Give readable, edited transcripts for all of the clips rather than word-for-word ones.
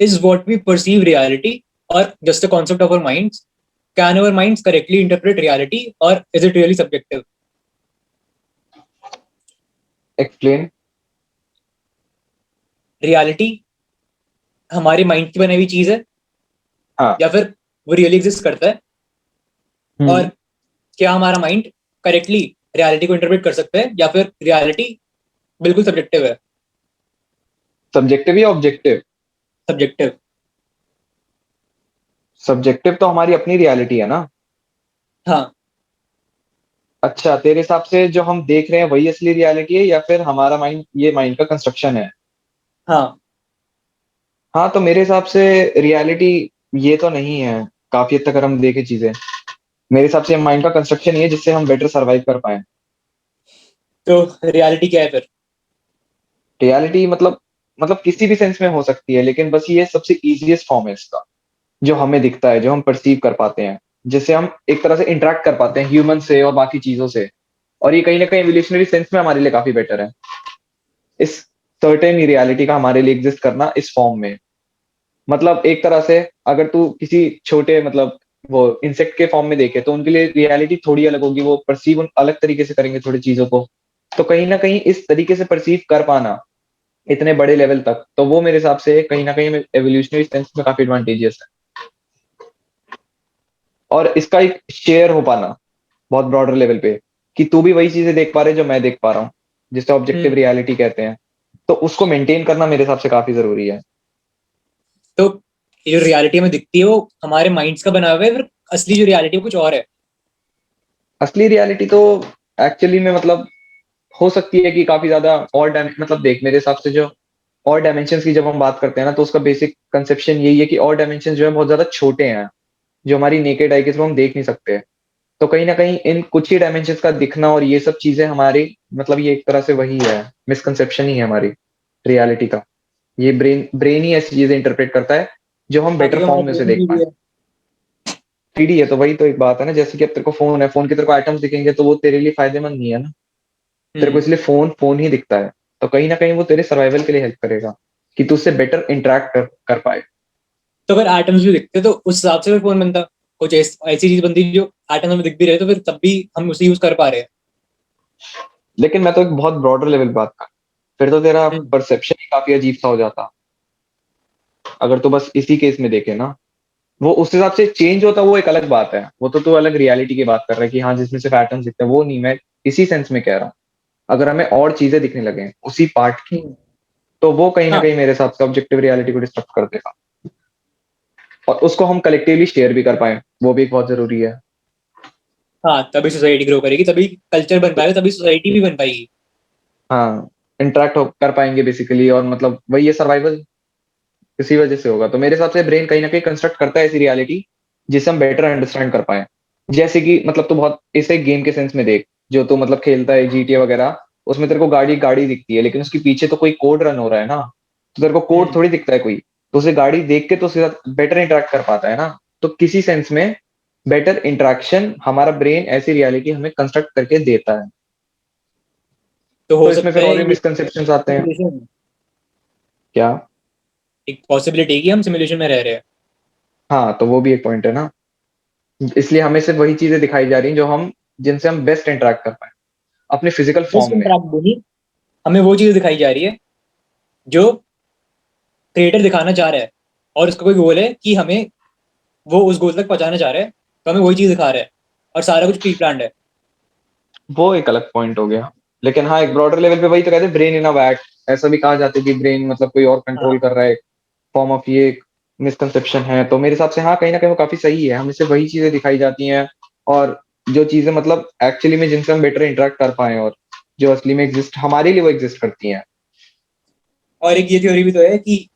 is what we perceive reality or just a concept of our minds? Can our minds correctly interpret reality or is it really subjective? Explain. Reality हमारे mind की बनाई हुई चीज है हाँ। या फिर वो रियली एग्जिस्ट करता है? और हम्म। क्या हमारा माइंड करेक्टली रियलिटी को इंटरप्रेट कर सकता है या फिर रियलिटी बिल्कुल सब्जेक्टिव है? सब्जेक्टिव या ऑब्जेक्टिव? सब्जेक्टिव। सब्जेक्टिव तो हमारी अपनी रियलिटी है ना। हाँ। अच्छा, तेरे हिसाब से जो हम देख रहे हैं वही असली रियलिटी है या फिर हमारा माइंड, ये माइंड का कंस्ट्रक्शन है? हाँ। हाँ, तो मेरे हिसाब से रियलिटी ये तो नहीं है। काफी हद तक अगर हम देखें चीजें, मेरे हिसाब से माइंड का कंस्ट्रक्शन ये है जिससे हम बेटर सरवाइव कर पाए। तो रियलिटी क्या है फिर? रियलिटी मतलब किसी भी सेंस में हो सकती है, लेकिन बस ये सबसे इजीएस्ट फॉर्म है इसका, जो हमें दिखता है, जो हम परसीव कर पाते हैं, जिससे हम एक तरह से इंटरेक्ट कर पाते हैं ह्यूमन से और बाकी चीजों से। और ये कहीं ना कहीं एवोल्यूशनरी सेंस में हमारे लिए काफी बेटर है, इस सर्टेन रियलिटी का हमारे लिए एग्जिस्ट करना इस फॉर्म में। मतलब एक तरह से अगर तू किसी छोटे मतलब वो इंसेक्ट के फॉर्म में देखे तो उनके लिए रियलिटी थोड़ी अलग होगी, वो परसीव अलग तरीके से करेंगे थोड़ी चीजों को। तो कहीं ना कहीं इस तरीके से परसीव कर पाना इतने बड़े लेवल तक, तो वो मेरे हिसाब से कहीं ना कहीं एवोल्यूशनरी सेंस में काफी एडवांटेजियस है। और इसका एक शेयर हो पाना बहुत ब्रॉडर लेवल पे, कि तू भी वही चीजें देख पा रहे जो मैं देख पा रहा हूँ, जिसे ऑब्जेक्टिव हम्म। रियलिटी कहते हैं, तो उसको मेंटेन करना मेरे हिसाब से काफी जरूरी है। तो ये जो रियलिटी में दिखती है वो हमारे माइंड्स का बना हुआ है, फिर असली जो रियलिटी है वो कुछ और है? असली रियलिटी तो एक्चुअली में मतलब हो सकती है कि काफी ज्यादा और मतलब देख, मेरे हिसाब से जो और डायमेंशन की जब हम बात करते हैं ना, तो उसका बेसिक कंसेप्शन यही है कि और डायमेंशन जो है बहुत ज्यादा छोटे हैं, जो हमारी नेकेड आई के थ्रू हम देख नहीं सकते। तो कहीं ना कहीं इन कुछ ही डायमेंशन का दिखना और ये सब चीजें हमारी मतलब ये एक तरह से वही है, मिसकंसेप्शन ही है हमारी रियलिटी का। ये ब्रेन ब्रेन ही ऐसी चीजें इंटरप्रेट करता है जो हम हाँ, बेटर क्योंकि हमारा फॉर्म में उसे ब्रेन देख भी पाए। है। 3D है तो वही तो एक बात है ना, जैसे कि अब तेरे को फोन है, फोन के तेरे को आइटम्स दिखेंगे तो वो तेरे लिए फायदेमंद नहीं है ना। तेरे को हम्म। इसलिए फोन फोन ही दिखता है। तो कहीं ना कहीं वो तेरे सर्वाइवल के लिए हेल्प करेगा कि तू उससे बेटर इंटरेक्ट कर पाए। तो अगर एटम्स भी दिखते तो उस हिसाब से फिर फोन बनता? कुछ ऐसी चीज बनती जो एटम्स में दिख भी रहे तो फिर तब भी हम उसे यूज कर पा रहे हैं? लेकिन मैं तो एक बहुत ब्रॉडर लेवल बात कर, फिर तो तेरा हम्म। परसेप्शन ही काफी अजीब सा हो जाता। अगर तू बस इसी केस में देखे ना, वो उस हिसाब से चेंज होता, वो एक अलग बात है, वो तो तू अलग रियलिटी की बात कर रहा है कि हाँ जिसमें सिर्फ एटम्स दिखते हैं, वो नहीं, मैं इसी सेंस में कह रहा हूँ। अगर हमें और चीजें दिखने लगे उसी पार्ट की, हम्म। तो वो कहीं ना हाँ। कहीं मेरे हिसाब से ऑब्जेक्टिव रियलिटी को डिस्टर्ब कर देगा। और उसको हम कलेक्टिवली शेयर भी कर पाए, वो भी एक बहुत जरूरी है। हाँ, तभी सोसाइटी ग्रो करेगी, तभी कल्चर बन पाएगा, तभी सोसाइटी भी बन पाएगी। हाँ, इंटरेक्ट कर पाएंगे बेसिकली, और मतलब वही है, सर्वाइवल इसी वजह से होगा। तो मेरे हिसाब से ब्रेन कहीं ना कहीं कंस्ट्रक्ट करता है ऐसी रियलिटी जिसे हम बेटर अंडरस्टैंड कर पाए। जैसे कि मतलब तू बहुत इसे गेम के सेंस में देख, जो तू मतलब खेलता है GTA वगैरह, उसमें तेरे को गाड़ी गाड़ी दिखती है, लेकिन उसके पीछे तो कोई कोड रन हो रहा है ना। तो तेरे को कोड हम्म। थोड़ी दिखता है कोई, तो उसे गाड़ी देख के तो उसके साथ बेटर इंटरेक्ट कर पाता है ना। तो किसी सेंस में बेटर इंटरेक्शन हमारा ब्रेन ऐसी रियलिटी हमें कंस्ट्रक्ट करके देता है। तो हो तो इसमें सकता फिर है और भी ये मिसकंसेप्शन आते हैं। सिमुलेशन, क्या? एक पॉसिबिलिटी है कि हम सिमुलेशन में रह रहे हैं। हाँ, तो वो भी एक पॉइंट है ना। इसलिए हमें सिर्फ वही चीजें दिखाई जा रही हैं जो हम जिनसे हम बेस्ट इंटरेक्ट कर पाए अपने फिजिकल बेस्ट फॉर्म में। इंटरैक्ट नहीं, हमें वो चीज दिखाई जा रही है जो क्रिएटर दिखाना चाह रहा है, और उसका कोई गोल है कि हमें वो उस गोल तक पहुंचाना चाह रहा है, तो हमें वही चीज दिखा रहा है और सारा कुछ प्री प्लान्ड है। वो एक अलग पॉइंट हो गया। लेकिन हाँ, एक ब्रॉडर लेवल पे वही तो कहते हैं, ब्रेन इन अ वैट। ऐसा भी कहा जाता है कि ब्रेन मतलब कोई और कंट्रोल हाँ। कर रहा है, फॉर्म ऑफ ये मिसकंसेप्शन है। तो मेरे हिसाब से हाँ, कहीं ना कहीं वो काफी सही है, हमें से वही चीजें दिखाई जाती हैं। और जो चीजें मतलब एक्चुअली में जिनसे हम बेटर इंटरेक्ट कर पाए, और जो असली में एग्जिस्ट हमारे लिए वो एग्जिस्ट करती हैं। और एक ये थ्योरी भी तो है कि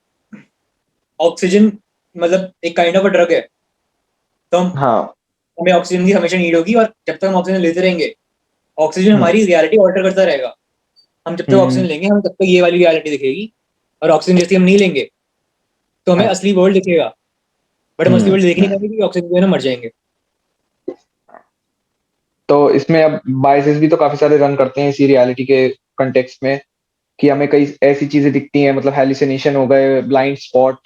ऑक्सीजन मतलब एक काइंड ऑफ अ ड्रग है। तो हाँ। हमें ऑक्सीजन की हमेशा नीड होगी, और जब तक हम ऑक्सीजन लेते रहेंगे ऑक्सीजन हम्म। हमारी रियलिटी ऑल्टर करता रहेगा। हम जब तक ऑक्सीजन हम्म। लेंगे हम तब तक ये वाली रियलिटी दिखेगी, और ऑक्सीजन जैसे हम नहीं लेंगे तो हमें हाँ। असली वर्ल्ड दिखेगा। बट हम असली हम्म। वर्ल्ड देख नहीं पाएंगे क्योंकि ऑक्सीजन जो है ना मर जाएंगे। तो इसमें अब बायसेस भी तो काफी सारे रन करते हैं इसी रियलिटी के कंटेक्स्ट में, कि हमें कई ऐसी चीजें दिखती हैं, मतलब हेलुसिनेशन हो गए, ब्लाइंड स्पॉट,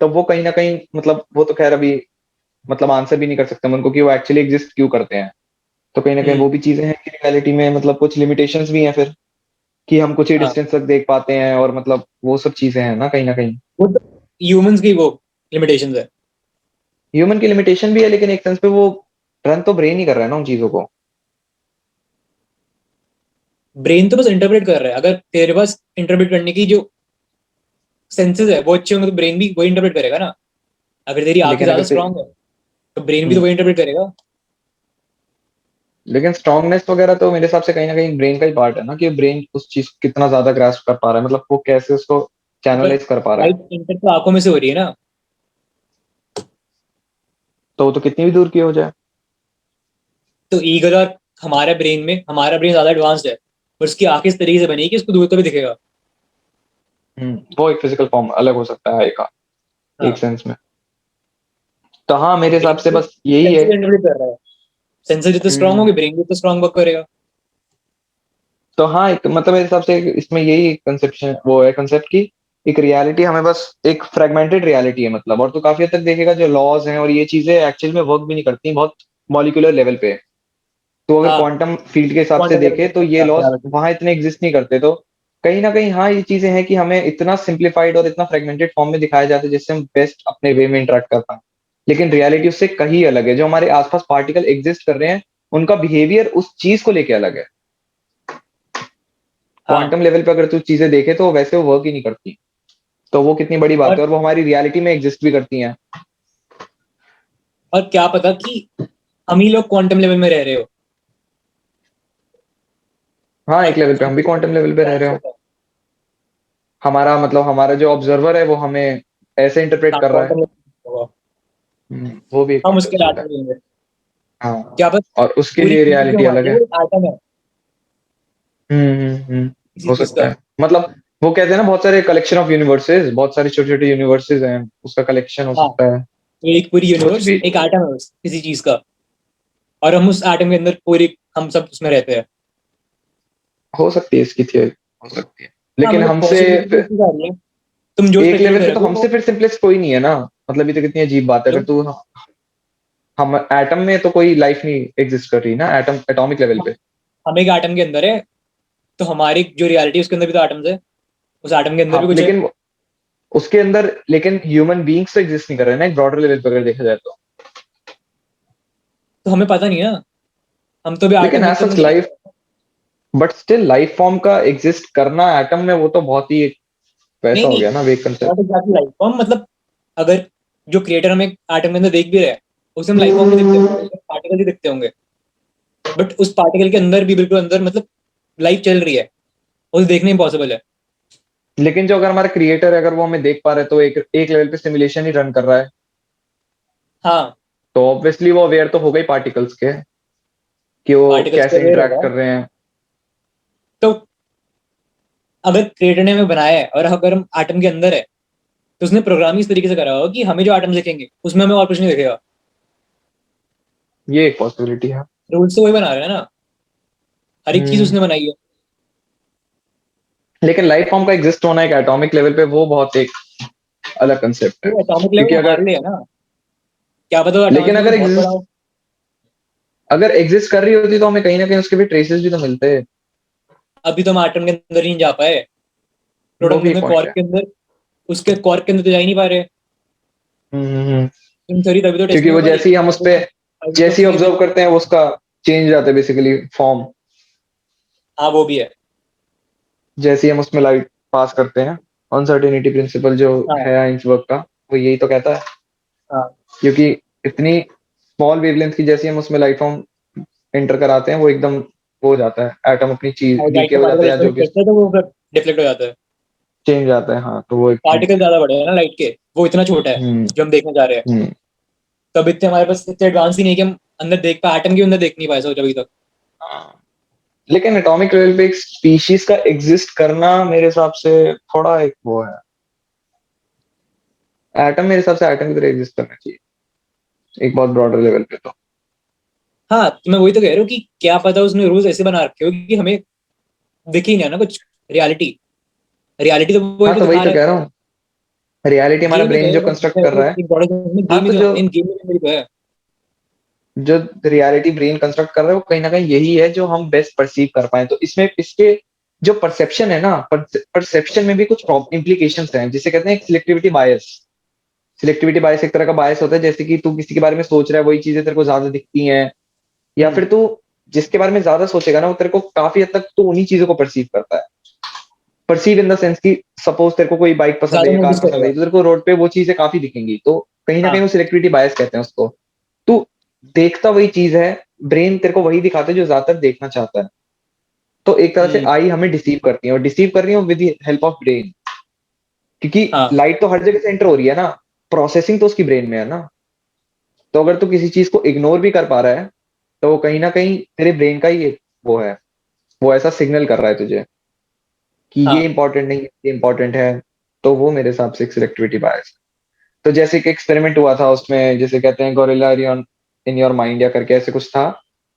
तो वो कहीं ना कहीं मतलब वो तो खैर अभी मतलब आंसर भी नहीं कर सकते हम उनको कि वो एक्चुअली एग्जिस्ट क्यों करते हैं। तो कहीं ना कहीं वो हम्म। भी चीजें हैं कि रियलिटी में मतलब कुछ लिमिटेशंस भी हैं फिर, कि हम कुछ ही हाँ, डिस्टेंस तक देख पाते हैं, और मतलब वो सब चीजें हैं ना कहीं ना कहीं। वो तो ह्यूमंस की वो लिमिटेशंस है। ह्यूमन की लिमिटेशन भी है, लेकिन एक सेंस पे वो रन तो ब्रेन ही कर रहा है ना उन चीजों को। ब्रेन तो बस इंटरप्रेट कर रहा है। अगर तेरे पास इंटरप्रेट करने की जो सेंसेस है वो अच्छे होंगे तो ब्रेन भी वही इंटरप्रेट करेगा ना। अगर तेरी आंखें लेकिन ज्यादा अगर स्ट्रांग है तो ब्रेन भी तो हम्म, वही इंटरप्रेट करेगा। लेकिन स्ट्रांगनेस वगैरह तो मेरे हिसाब से कहीं ना कहीं ब्रेन का ही पार्ट है ना, कि ब्रेन उस चीज को कितना ज्यादा ग्रास्प कर पा रहा है, मतलब वो कैसे उसको पर चैनलाइज कर पा रहा है। लाइट इंटर तो आंखों में से हो रही है ना। तो वो तो कितनी भी दूर की हो जाए। तो ईगल और हमारा ब्रेन ज्यादा एडवांस्ड है, पर उसकी आंखें इस तरीके से बनी है कि उसको दूर तो भी दिखेगा। वो एक फिजिकल फॉर्म अलग हो सकता है का, एक हाँ, सेंस में। तो हाँ मेरे हिसाब ब्रेन से तो बस यही है। सेंसर इंटरप्रेट कर रहा है। सेंसर जितने स्ट्रांग हम्म, होंगे ब्रेन भी उतना स्ट्रांग वर्क करेगा। तो हाँ एक मतलब मेरे हिसाब से इसमें यही कंसेप्शन वो है कंसेप्ट की, एक रियलिटी हमें बस एक फ्रेगमेंटेड रियलिटी है मतलब, और तो काफी हद तक देखेगा जो लॉज हैं और ये चीजें एक्चुअल में वर्क भी नहीं करती, बहुत मॉलिक्यूलर लेवल पे। तो अगर हाँ, क्वांटम फील्ड के हिसाब से क्वांटम लेवल देखे तो ये लॉस पे। वहां इतने एग्जिस्ट नहीं करते। तो कहीं ना कहीं हाँ ये चीजें हैं कि हमें इतना सिंप्लीफाइड और इतना फ्रेगमेंटेड फॉर्म में दिखाया जाता है जिससे हम बेस्ट अपने वे में इंटरेक्ट कर पाए। लेकिन रियलिटी उससे कहीं अलग है, जो हमारे आसपास पार्टिकल एग्जिस्ट कर रहे हैं उनका बिहेवियर उस चीज को लेके अलग है। हाँ, क्वांटम लेवल पे अगर तू चीजें देखे तो वैसे वो वर्क ही नहीं करती। तो वो कितनी बड़ी बात और है, और वो हमारी रियलिटी में एग्जिस्ट भी करती हैं। क्या पता कि हम ही लोग क्वांटम लेवल में रह रहे हो। हाँ और एक लेवल पे हम भी क्वांटम लेवल पे रह रहे हो। होता है। हमारा मतलब हमारा जो ऑब्जर्वर है वो हमें ऐसे इंटरप्रेट हाँ, कर रहा है। क्वांटम लेवल होगा। वो भी एक हम उसके पॉसिबिलिटी रास्ते है। में रहेंगे। हाँ, क्या पता और उसके पूरी लिए चीज जो रियलिटी अलग हमारी है है। वो एटम है किसी हो चीज सकता का। है। मतलब वो कहते हैं ना बहुत सारे कलेक्शन ऑफ यूनिवर्सेस, बहुत सारे छोटे छोटे यूनिवर्सेस हैं, उसका कलेक्शन हो हाँ, सकता है। तो एक पूरी कुछ यूनिवर्स भी एक एटम है किसी चीज का। और हम उस एटम के अंदर पूरी हम सब उसमें रहते हैं। हो सकती है इसकी थियरी, हो सकती है। हाँ, लेकिन मतलब हमसे पॉसिबिलिटी तो इतनी सारी है। तुम जो एक स्पेक्युलेट लेवल पे तो करोगे हमसे वो फिर सिंपलेस्ट कोई नहीं है ना। मतलब ये तो कितनी अजीब बात है, जो अगर तू हम एटम में तो कोई लाइफ नहीं एग्जिस्ट कर रही ना, एटम एटॉमिक लेवल पे। हम एक एटम के अंदर है, तो हमारी जो रियलिटी है उसके अंदर भी तो एटम्स है। उस एटम के अंदर भी हाँ कुछ है। लेकिन उसके अंदर लेकिन ह्यूमन बींग्स तो एग्जिस्ट नहीं कर रहे ना एक ब्रॉडर लेवल पे अगर देखा जाए तो। तो हमें पता नहीं ना। हम तो भी लेकिन एटम के एज अंदर सच जी लाइफ, रहे हैं। बट स्टिल लाइफ फॉर्म का एग्जिस्ट करना एटम में वो तो बहुत ही वैसा नहीं, हो नहीं, गया ना wake concept. Not exactly life form. मतलब अगर जो क्रिएटर हमें एटम के अंदर देख भी रहे हैं उसे हम लाइफ फॉर्म नहीं दिखते होंगे, पार्टिकल ही दिखते होंगे। बट उस पार्टिकल के अंदर भी बिल्कुल अंदर मतलब लाइफ चल रही है। उसे देखना इम्पॉसिबल है। लेकिन जो अगर हमारा क्रिएटर है अगर वो हमें देख पा रहे है तो एक एक लेवल पे सिमुलेशन ही रन कर रहा है। हाँ, तो ऑब्वियसली वो अवेयर तो होगा ही पार्टिकल्स के, कि वो पार्टिकल्स पे कैसे अवेयर इंटरेक्ट होगा। कर रहे हैं। तो अगर क्रिएटर ने हमें बनाया है और अगर हम एटम के अंदर है तो उसने प्रोग्राम इस तरीके से करा होगा कि हमें जो एटम दिखेंगे उसमें हमें और कुछ नहीं दिखेगा। ये एक पॉसिबिलिटी है। रूल्स तो वही बना रहे हैं ना। हर एक चीज हम्म, उसने बनाई है। लेकिन लाइफ फॉर्म का एग्जिस्ट होना एक एटॉमिक लेवल पे वो बहुत एक अलग कंसेप्ट है। तो एटॉमिक क्योंकि लेवल हमारे अगर लिए है ना। क्या पता एटॉमिक लेकिन लेवल अगर बहुत बड़ा एग्जिस्ट हो। अगर एग्जिस्ट कर रही होती तो हमें कहीं ना कहीं उसके भी ट्रेसेस भी तो मिलते। अभी तो हम एटम के अंदर ही नहीं जा पाए। वो भी प्रोटॉन एक के पॉइंट कॉर्क है। के अंदर, उसके कॉर्क के अंदर तो जा ही नहीं पा रहे। हम्म। इन सॉरी, तभी तो टेस्ट क्योंकि नहीं वो हो पा रही। जैसे ही हम उस पे अभी तो जैसे ही पूरी ऑब्जर्व करते हैं वो उसका चेंज जाता है बेसिकली फॉर्म। हाँ, वो भी है। जैसे ही हम उसमें लाइट पास करते हैं, अनसर्टेनिटी प्रिंसिपल जो हाँ, है आइंसबर्ग का, वो यही तो कहता है। हाँ, क्योंकि इतनी स्मॉल वेवलेंथ की जैसे ही हम उसमें लाइट फॉर्म एंटर कराते हैं वो एकदम वो हो जाता है, एटम अपनी चीज और लाइट डीके का हो जाते पार्टिकल हैं या उसमें जो hit भी करता है तो वो फिर डिफ्लेक्ट हो जाता है। चेंज आता है। हाँ तो वो एक चीज पार्टिकल है। ज्यादा बड़े हैं ना लाइट के, वो इतना छोटा है हम्म। जो हम देखने जा रहे हैं। हम्म। तब इतने हमारे पास इतने एडवांस ही नहीं कि हम अंदर देख पाए, एटम के अंदर देख नहीं पाए सोच अभी तक। हाँ। लेकिन एटॉमिक लेवल पे एक स्पीशीज का एग्जिस्ट करना मेरे हिसाब से थोड़ा एक वो है। एटम मेरे हिसाब से एटम की तरह एग्जिस्ट करना चाहिए एक बहुत ब्रॉडर लेवल पे तो। हाँ, तो मैं वही तो कह रहा हूँ कि क्या पता उसने रूल्स ऐसे बना रखे हो कि हमें दिखे ही नहीं ना कुछ रियलिटी। रियलिटी तो वो हाँ एक तो वही दिखा तो रहा है। कह रहा हूँ। रियलिटी हमारा गेम ही ब्रेन है, जो कंस्ट्रक्ट कर रहा है। एक बड़ा हाँ, गेम ही तो तो जो इन गेम में मेरे को है। जो रियलिटी ब्रेन कंस्ट्रक्ट कर रहा है वो कहीं ना कहीं यही है जो हम बेस्ट परसीव कर पाए। तो इसमें इसके जो परसेप्शन है ना, परसेप्शन में भी कुछ इम्प्लीकेशंस हैं, जिसे कहते हैं सिलेक्टिविटी बायस। सिलेक्टिविटी बायस एक तरह का बायस होता है, जैसे कि तू किसी के बारे में सोच रहा है, वही चीजें तेरे को ज्यादा दिखती हैं, या हम्म। फिर तू जिसके बारे में ज्यादा सोचेगा ना, वो तेरे को काफी हद तक तू उन्हीं चीजों को परसीव करता है। परसीव इन द सेंस कि सपोज तेरे को कोई बाइक पसंद है ज्यादा या कार नोटिस पसंद करेगा। है, तो तेरे को रोड पे वो चीजें काफी दिखेंगी, तो कहीं ना कहीं हाँ। वो सिलेक्टिविटी बायस कहते हैं उसको। तू देखता वही चीज है, ब्रेन तेरे को वही दिखाता है जो ज्यादातर देखना चाहता है। तो एक तरह से हम्म। आई हमें डिसीव करती है, और डिसीव कर रही है विद हेल्प ऑफ ब्रेन, क्योंकि हाँ। लाइट तो हर जगह से एंटर हो रही है ना, प्रोसेसिंग तो उसकी ब्रेन में है ना। तो अगर तू किसी चीज को इग्नोर भी कर पा रहा है, तो वो कहीं ना कहीं तेरे ब्रेन का ही एक वो है, वो ऐसा सिग्नल कर रहा है तुझे कि ये हाँ। इंपॉर्टेंट नहीं है, ये इंपॉर्टेंट है। तो वो मेरे हिसाब से एक सिलेक्टिविटी बायस। तो जैसे एक एक्सपेरिमेंट हुआ था उसमें, जैसे कहते हैं गोरिल्ला इन योर माइंड या करके ऐसे कुछ था।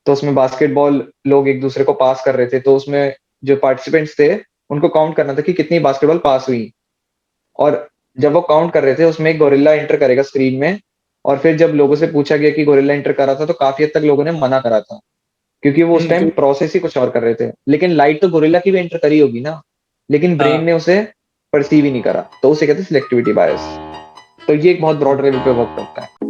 तो उसमें बास्केटबॉल लोग एक दूसरे को पास कर रहे थे, तो उसमें जो पार्टिसिपेंट्स थे उनको काउंट करना था कि कितनी बास्केटबॉल पास हुई। और जब वो काउंट कर रहे थे, उसमें एक गोरिल्ला एंटर करेगा स्क्रीन में। और फिर जब लोगों से पूछा गया कि गोरिल्ला एंटर करा था, तो काफी हद तक लोगों ने मना करा था, क्योंकि वो उस टाइम क्यों? प्रोसेस ही कुछ और कर रहे थे। लेकिन लाइट तो गोरिल्ला की भी एंटर करी होगी ना, लेकिन ब्रेन हाँ। ने उसे परसीव ही नहीं करा, तो उसे कहते हैं सिलेक्टिविटी बायस। तो ये एक बहुत ब्रॉड लेवल पे वर्क करता है।